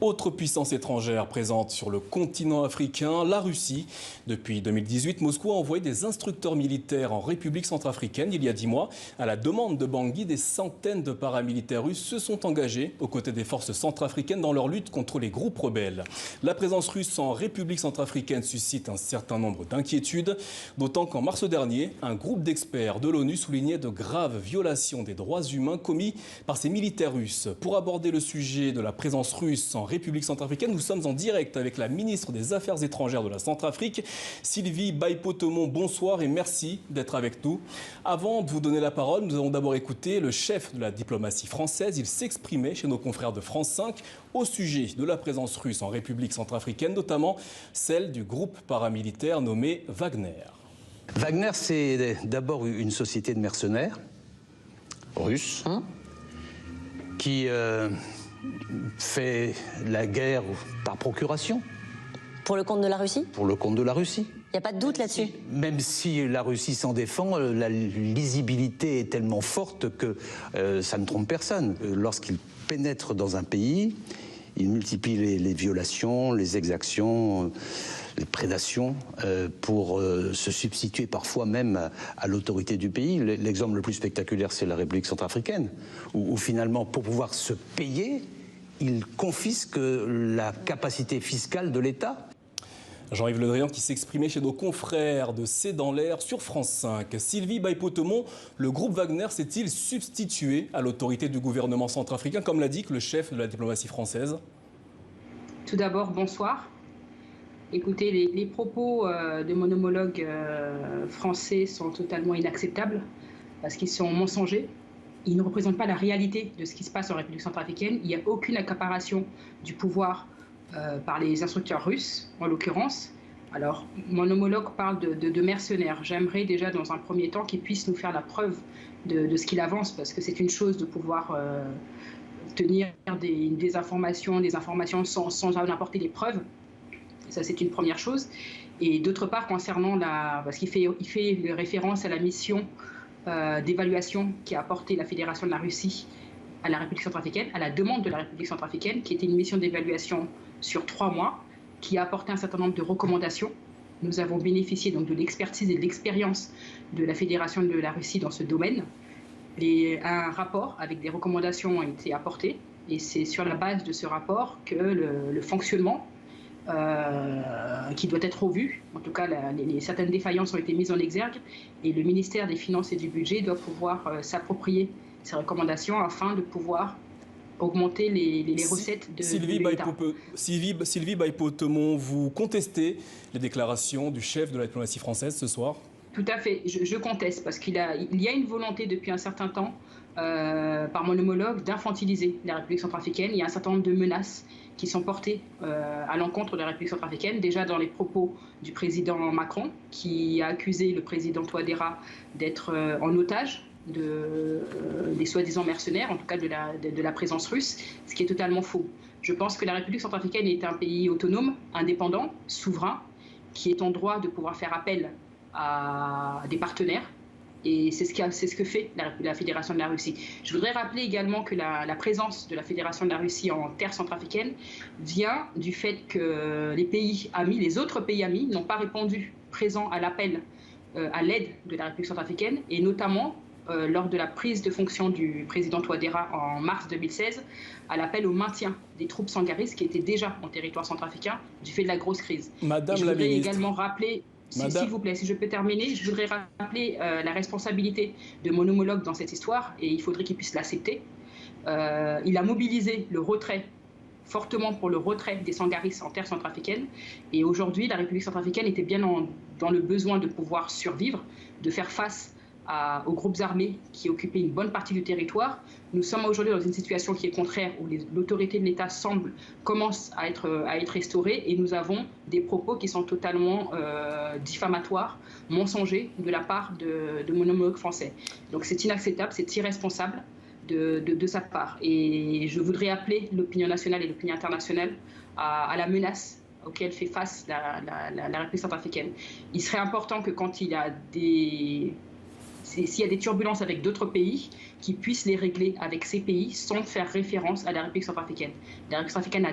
Autre puissance étrangère présente sur le continent africain, la Russie. Depuis 2018, Moscou a envoyé des instructeurs militaires en République centrafricaine. Il y a 10 mois, à la demande de Bangui, des centaines de paramilitaires russes se sont engagés aux côtés des forces centrafricaines dans leur lutte contre les groupes rebelles. La présence russe en République centrafricaine suscite un certain nombre d'inquiétudes, d'autant qu'en mars dernier, un groupe d'experts de l'ONU soulignait de graves violations des droits humains commis par ces militaires russes. Pour aborder le sujet de la présence russe en République centrafricaine, nous sommes en direct avec la ministre des Affaires étrangères de la Centrafrique, Sylvie Baipotomon. Bonsoir et merci d'être avec nous. Avant de vous donner la parole, nous allons d'abord écouter le chef de la diplomatie française. Il s'exprimait chez nos confrères de France 5 au sujet de la présence russe en République centrafricaine, notamment celle du groupe paramilitaire nommé Wagner. Wagner, c'est d'abord une société de mercenaires russes qui fait la guerre par procuration. Pour le compte de la Russie ? Pour le compte de la Russie. Il n'y a pas de doute là-dessus ? Même si la Russie s'en défend, la lisibilité est tellement forte que ça ne trompe personne. Lorsqu'ils pénètrent dans un pays, ils multiplient les violations, les exactions, les prédations pour se substituer parfois même à l'autorité du pays. L'exemple le plus spectaculaire, c'est la République centrafricaine, où finalement, pour pouvoir se payer, ils confisquent la capacité fiscale de l'État. Jean-Yves Le Drian qui s'exprimait chez nos confrères de C'est dans l'air sur France 5. Sylvie Baipotomon, le groupe Wagner s'est-il substitué à l'autorité du gouvernement centrafricain, comme l'a dit le chef de la diplomatie française? Tout d'abord, bonsoir. Écoutez, les propos de mon homologue français sont totalement inacceptables parce qu'ils sont mensongers. Ils ne représentent pas la réalité de ce qui se passe en République centrafricaine. Il n'y a aucune accaparation du pouvoir par les instructeurs russes, en l'occurrence. Alors, mon homologue parle de mercenaires. J'aimerais déjà, dans un premier temps, qu'il puisse nous faire la preuve de ce qu'il avance, parce que c'est une chose de pouvoir tenir des informations sans apporter des preuves. Ça, c'est une première chose. Et d'autre part, concernant parce qu'il fait référence à la mission d'évaluation qui a apporté la Fédération de la Russie à la République centrafricaine, à la demande de la République centrafricaine, qui était une mission d'évaluation sur 3 mois, qui a apporté un certain nombre de recommandations. Nous avons bénéficié donc de l'expertise et de l'expérience de la Fédération de la Russie dans ce domaine. Un rapport avec des recommandations a été apporté, et c'est sur la base de ce rapport que le fonctionnement qui doit être revu. En tout cas, certaines défaillances ont été mises en exergue et le ministère des Finances et du Budget doit pouvoir s'approprier ces recommandations afin de pouvoir augmenter les recettes de l'État. Sylvie Baipotomon, vous contestez les déclarations du chef de la diplomatie française ce soir? Tout à fait, je conteste parce qu'il y a une volonté depuis un certain temps par mon homologue d'infantiliser la République centrafricaine. Il y a un certain nombre de menaces qui sont portées à l'encontre de la République centrafricaine, déjà dans les propos du président Macron, qui a accusé le président Touadéra d'être en otage des soi-disant mercenaires, en tout cas de la présence russe, ce qui est totalement faux. Je pense que la République centrafricaine est un pays autonome, indépendant, souverain, qui est en droit de pouvoir faire appel à des partenaires, et c'est ce que fait la Fédération de la Russie. Je voudrais rappeler également que la présence de la Fédération de la Russie en terre centrafricaine vient du fait que les autres pays amis n'ont pas répondu présent à l'appel à l'aide de la République centrafricaine, et notamment lors de la prise de fonction du président Touadéra en mars 2016, à l'appel au maintien des troupes sangaristes qui étaient déjà en territoire centrafricain du fait de la grosse crise. Madame je la voudrais ministre. Également rappeler, s'il vous plaît, si je peux terminer, je voudrais rappeler la responsabilité de mon homologue dans cette histoire, et il faudrait qu'il puisse l'accepter. Il a mobilisé le retrait fortement pour le retrait des sangaristes en terre centrafricaine, et aujourd'hui la République centrafricaine était bien dans le besoin de pouvoir survivre, de faire face aux groupes armés qui occupaient une bonne partie du territoire. Nous sommes aujourd'hui dans une situation qui est contraire, où l'autorité de l'État commence à être restaurée, et nous avons des propos qui sont totalement diffamatoires, mensongers de la part de mon homologue français. Donc c'est inacceptable, c'est irresponsable de sa part. Et je voudrais appeler l'opinion nationale et l'opinion internationale à la menace auquel fait face la République centrafricaine. Il serait important que quand il y a s'il y a des turbulences avec d'autres pays, qu'ils puissent les régler avec ces pays sans faire référence à la République centrafricaine. La République centrafricaine a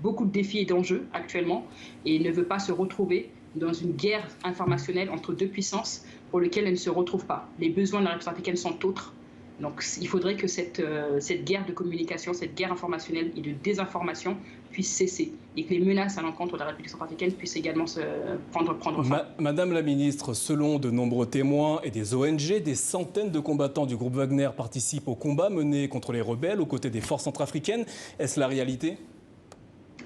beaucoup de défis et d'enjeux actuellement et ne veut pas se retrouver dans une guerre informationnelle entre deux puissances pour lesquelles elle ne se retrouve pas. Les besoins de la République centrafricaine sont autres. Donc il faudrait que cette guerre de communication, cette guerre informationnelle et de désinformation puisse cesser et que les menaces à l'encontre de la République centrafricaine puissent également se prendre fin. Madame la ministre, selon de nombreux témoins et des ONG, des centaines de combattants du groupe Wagner participent au combat mené contre les rebelles aux côtés des forces centrafricaines. Est-ce la réalité?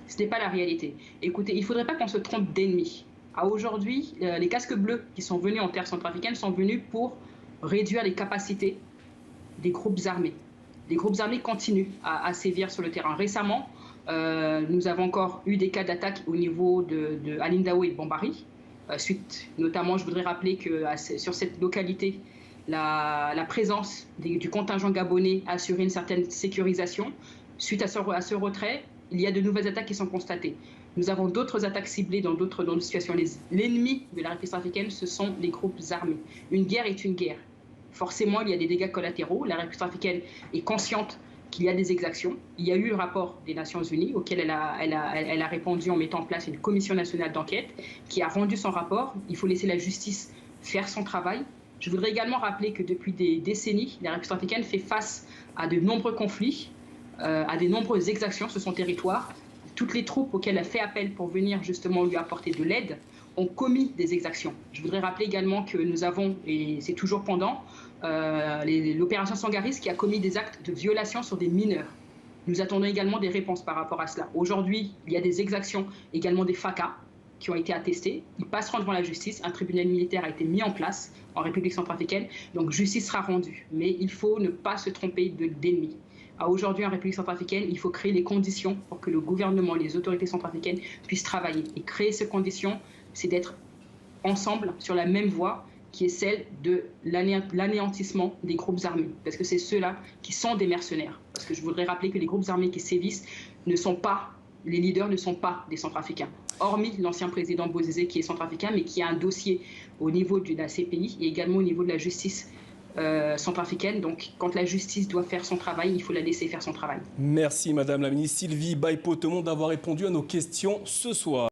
Ce n'est pas la réalité. Écoutez, il ne faudrait pas qu'on se trompe d'ennemis. Aujourd'hui, les casques bleus qui sont venus en terre centrafricaine sont venus pour réduire les capacités des groupes armés. Les groupes armés continuent à sévir sur le terrain. Récemment, nous avons encore eu des cas d'attaque au niveau de Alindao et de Bambari. Suite, notamment, je voudrais rappeler que sur cette localité, la présence du contingent gabonais a assuré une certaine sécurisation. Suite à ce retrait, il y a de nouvelles attaques qui sont constatées. Nous avons d'autres attaques ciblées dans d'autres situations. L'ennemi de la République centrafricaine, ce sont les groupes armés. Une guerre est une guerre. Forcément, il y a des dégâts collatéraux. La République centrafricaine est consciente qu'il y a des exactions. Il y a eu le rapport des Nations Unies auquel elle a répondu en mettant en place une commission nationale d'enquête qui a rendu son rapport. Il faut laisser la justice faire son travail. Je voudrais également rappeler que depuis des décennies, la République centrafricaine fait face à de nombreux conflits, à de nombreuses exactions sur son territoire. Toutes les troupes auxquelles elle fait appel pour venir justement lui apporter de l'aide ont commis des exactions. Je voudrais rappeler également que nous avons, et c'est toujours pendant, l'opération Sangaris qui a commis des actes de violation sur des mineurs. Nous attendons également des réponses par rapport à cela. Aujourd'hui, il y a des exactions, également des FACA qui ont été attestés. Ils passeront devant la justice. Un tribunal militaire a été mis en place en République centrafricaine. Donc justice sera rendue. Mais il faut ne pas se tromper d'ennemis. Aujourd'hui, en République centrafricaine, il faut créer les conditions pour que le gouvernement, les autorités centrafricaines puissent travailler. Et créer ces conditions, c'est d'être ensemble sur la même voie qui est celle de l'anéantissement des groupes armés. Parce que c'est ceux-là qui sont des mercenaires. Parce que je voudrais rappeler que les groupes armés qui sévissent ne sont pas, les leaders ne sont pas des centrafricains. Hormis l'ancien président Bozizé qui est centrafricain, mais qui a un dossier au niveau de la CPI et également au niveau de la justice centrafricaine. Donc, quand la justice doit faire son travail, il faut la laisser faire son travail. Merci Madame la ministre Sylvie Baïpo-Temon d'avoir répondu à nos questions ce soir.